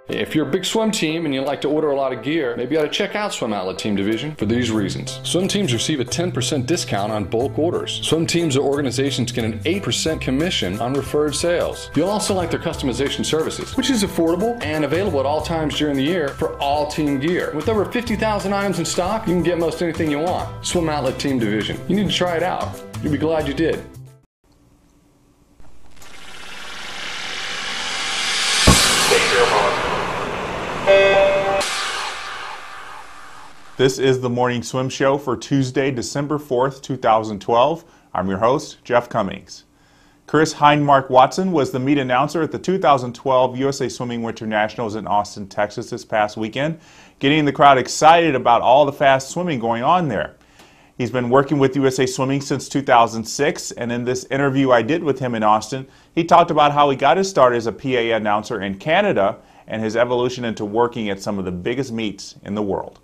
If you're a big swim team and you like to order a lot of gear, maybe you ought to check out Swim Outlet Team Division for these reasons. Swim teams receive a 10% discount on bulk orders. Swim teams or organizations get an 8% commission on referred sales. You'll also like their customization services, which is affordable and available at all times during the year for all team gear. With over 50,000 items in stock, you can get most anything you want. Swim Outlet Team Division. You need to try it out. You'll be glad you did. This is the Morning Swim Show for Tuesday, December 4th, 2012. I'm your host, Jeff Cummings. Chris Hindmarch-Watson was the meet announcer at the 2012 USA Swimming Winter Nationals in Austin, Texas this past weekend, getting the crowd excited about all the fast swimming going on there. He's been working with USA Swimming since 2006, and in this interview I did with him in Austin, he talked about how he got his start as a PA announcer in Canada and his evolution into working at some of the biggest meets in the world.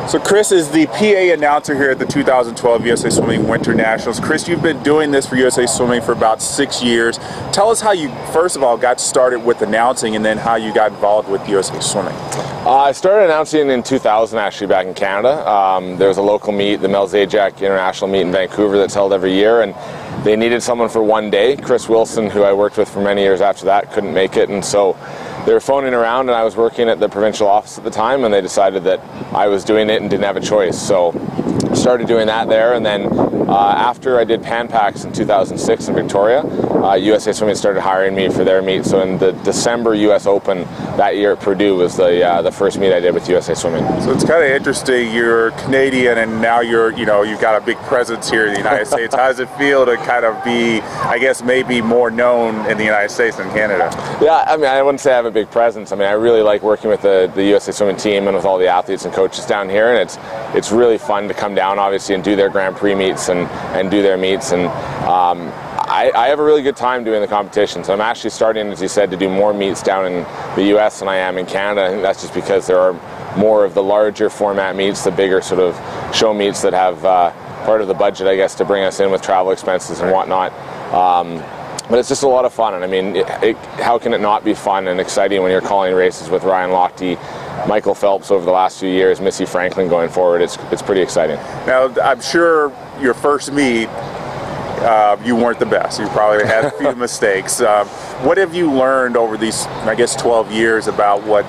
So Chris is the PA announcer here at the 2012 USA Swimming Winter Nationals. Chris, you've been doing this for USA Swimming for about 6 years. Tell us how you, first of all, got started with announcing and then how you got involved with USA Swimming. I started announcing in 2000, actually, back in Canada. There was a local meet, the Mel Zajac International Meet in Vancouver, that's held every year, and they needed someone for one day. Chris Wilson, who I worked with for many years after that, couldn't make it, and so they were phoning around, and I was working at the provincial office at the time, and they decided that I was doing it and didn't have a choice. So I started doing that there, and then after I did Pan Pacs in 2006 in Victoria, USA Swimming started hiring me for their meet. So in the December US Open that year at Purdue was the first meet I did with USA Swimming. So it's kind of interesting. You're Canadian, and now you've got a big presence here in the United States. How does it feel to kind of be, I guess, maybe more known in the United States than Canada? Yeah, I mean, I wouldn't say I have a big presence. I mean, I really like working with the USA Swimming team and with all the athletes and coaches down here, and it's really fun to come down, obviously, and do their Grand Prix meets and do their meets. And I have a really good time doing the competitions. I'm actually starting, as you said, to do more meets down in the US than I am in Canada, and that's just because there are more of the larger format meets, the bigger sort of show meets that have part of the budget, I guess, to bring us in with travel expenses and whatnot. But it's just a lot of fun, and I mean, how can it not be fun and exciting when you're calling races with Ryan Lochte, Michael Phelps over the last few years, Missy Franklin going forward? It's pretty exciting. Now, I'm sure your first meet, you weren't the best. You probably had a few mistakes. What have you learned over these, I guess, 12 years about what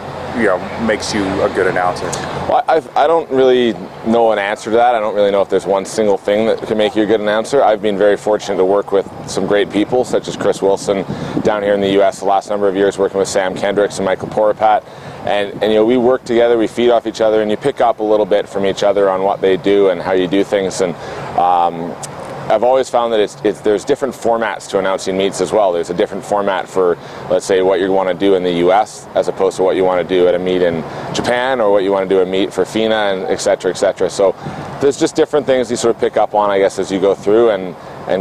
makes you a good announcer? Well, I don't really know an answer to that. I don't really know if there's one single thing that can make you a good announcer. I've been very fortunate to work with some great people, such as Chris Wilson down here in the U.S. the last number of years, working with Sam Kendricks and Michael Porapat. And we work together, we feed off each other, and you pick up a little bit from each other on what they do and how you do things. And I've always found that there's different formats to announcing meets as well. There's a different format for, let's say, what you want to do in the U.S. as opposed to what you want to do at a meet in Japan, or what you want to do at a meet for FINA, and et cetera, et cetera. So there's just different things you sort of pick up on, I guess, as you go through and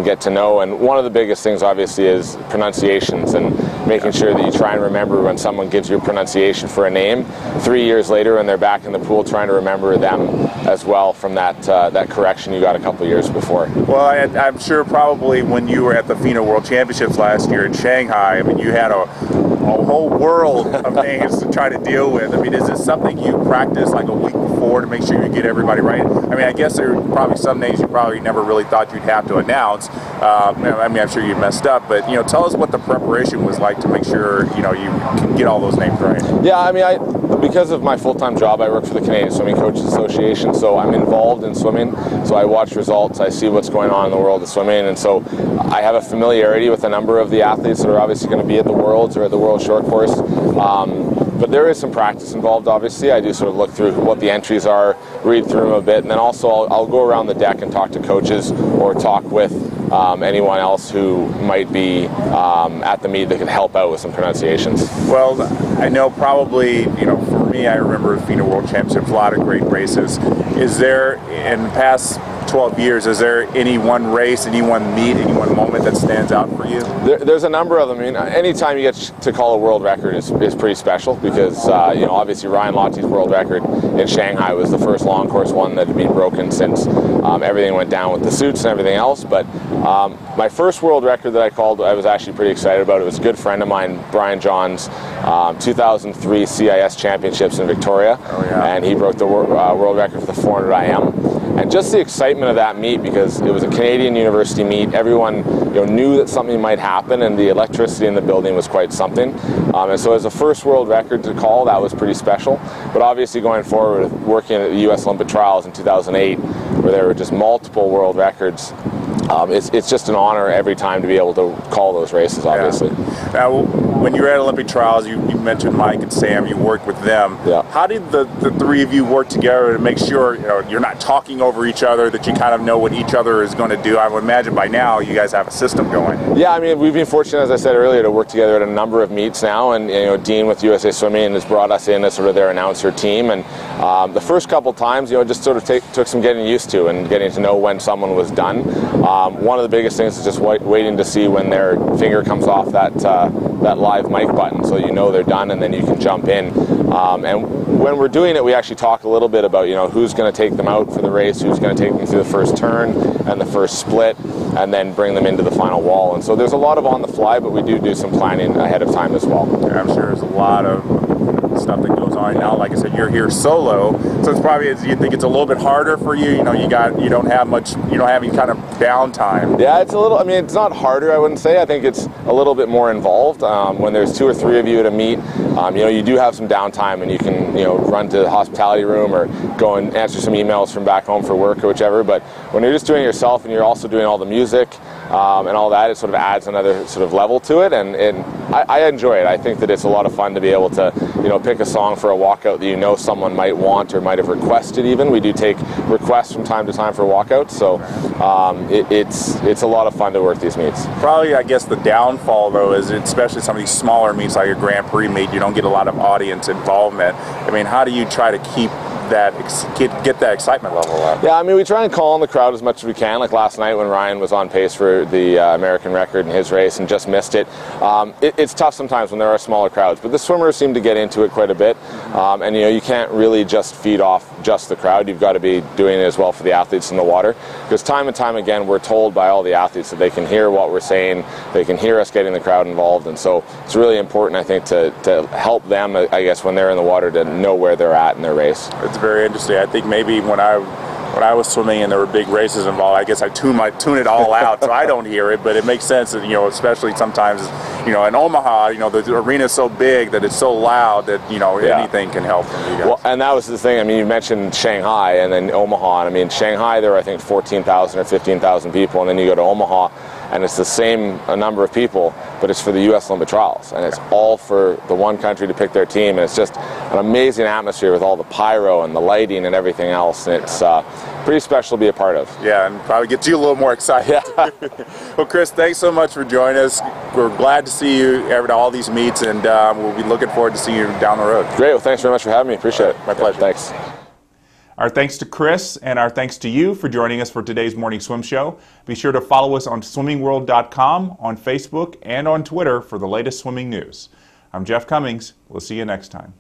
get to know. And one of the biggest things, obviously, is pronunciations, and making sure that you try and remember when someone gives you a pronunciation for a name. 3 years later, when they're back in the pool, trying to remember them as well from that correction you got a couple years before. Well, I'm sure probably when you were at the FINA World Championships last year in Shanghai, I mean, you had a whole world of names to try to deal with. I mean, is this something you practice like a week before to make sure you get everybody right? I mean, I guess there are probably some names you probably never really thought you'd have to announce. I mean, I'm sure you messed up, but tell us what the preparation was like to make sure you can get all those names right. Yeah, I mean, because of my full-time job, I work for the Canadian Swimming Coaches Association, so I'm involved in swimming. So I watch results, I see what's going on in the world of swimming, and so I have a familiarity with a number of the athletes that are obviously going to be at the Worlds or at the World Short Course. But there is some practice involved, obviously. I do sort of look through what the entries are, read through them a bit, and then also I'll go around the deck and talk to coaches or talk with anyone else who might be at the meet that could help out with some pronunciations. Well, I know probably, for me, I remember FINA World Championships, a lot of great races. Is there, in the past 12 years, is there any one race, any one meet, any one moment that stands out for you? There's a number of them. I mean, anytime you get to call a world record is pretty special because, you know, obviously Ryan Lotte's world record in Shanghai was the first long course one that had been broken since everything went down with the suits and everything else. But my first world record that I called, I was actually pretty excited about. It was a good friend of mine, Brian John's 2003 CIS Championships in Victoria, and he broke the world record for the 400 IM. And just the excitement of that meet, because it was a Canadian university meet, everyone, you know, knew that something might happen, and the electricity in the building was quite something. And so as a first world record to call, that was pretty special. But obviously going forward, working at the U.S. Olympic Trials in 2008, where there were just multiple world records, it's just an honor every time to be able to call those races, obviously. Yeah. Now, when you were at Olympic Trials, you mentioned Mike and Sam, you worked with them. Yeah. How did the three of you work together to make sure, you know, you're not talking over each other, that you kind of know what each other is going to do? I would imagine by now you guys have a system going. Yeah, I mean, we've been fortunate, as I said earlier, to work together at a number of meets now, and you know, Dean with USA Swimming has brought us in as sort of their announcer team, and the first couple times, you know, just sort of took some getting used to and getting to know when someone was done. One of the biggest things is just waiting to see when their finger comes off that live mic button, so you know they're done, and then you can jump in. And when we're doing it, we actually talk a little bit about, you know, who's going to take them out for the race, who's going to take them through the first turn and the first split, and then bring them into the final wall. And so there's a lot of on the fly, but we do some planning ahead of time as well. Yeah, I'm sure there's a lot of stuff that goes on now. Like I said, you're here solo, so it's probably, you think it's a little bit harder for you. You know, you don't have any kind of downtime. Yeah, it's a little. I mean, it's not harder, I wouldn't say. I think it's a little bit more involved. When there's 2 or 3 of you at a meet, you know, you do have some downtime, and you can, you know, run to the hospitality room or go and answer some emails from back home for work or whichever. But when you're just doing it yourself and you're also doing all the music and all that, it sort of adds another sort of level to it, and I enjoy it. I think that it's a lot of fun to be able to, you know, pick a song for a walkout that you know someone might want or might have requested even. We do take requests from time to time for walkouts, so it's a lot of fun to work these meets. Probably, I guess, the downfall, though, is especially some of these smaller meets like your Grand Prix meet, you don't get a lot of audience involvement. I mean, how do you try to keep that, get that excitement level up? Yeah, I mean, we try and call on the crowd as much as we can. Like last night when Ryan was on pace for the American record in his race and just missed it. It's tough sometimes when there are smaller crowds, but the swimmers seem to get into it quite a bit. And you know, you can't really just feed off just the crowd. You've got to be doing it as well for the athletes in the water, because time and time again we're told by all the athletes that they can hear what we're saying, they can hear us getting the crowd involved, and so it's really important, I think, to help them, I guess, when they're in the water, to know where they're at in their race. It's very interesting. I think maybe when I was swimming and there were big races involved, I guess I tune it all out so I don't hear it, but it makes sense that, you know, especially sometimes, you know, in Omaha, you know, the arena is so big that it's so loud that, you know, anything can help from you guys. Well, and that was the thing. I mean, you mentioned Shanghai and then Omaha. And I mean, Shanghai, there were, I think, 14,000 or 15,000 people, and then you go to Omaha, and it's the same number of people, but it's for the U.S. Olympic Trials, and it's all for the one country to pick their team, and it's just an amazing atmosphere with all the pyro and the lighting and everything else, and it's pretty special to be a part of. Yeah, and probably gets you a little more excited. Yeah. Well, Chris, thanks so much for joining us. We're glad to see you at all these meets, and we'll be looking forward to seeing you down the road. Great. Well, thanks very much for having me. Appreciate it. My pleasure. Thanks. Our thanks to Chris, and our thanks to you for joining us for today's morning swim show. Be sure to follow us on swimmingworld.com, on Facebook, and on Twitter for the latest swimming news. I'm Jeff Cummings. We'll see you next time.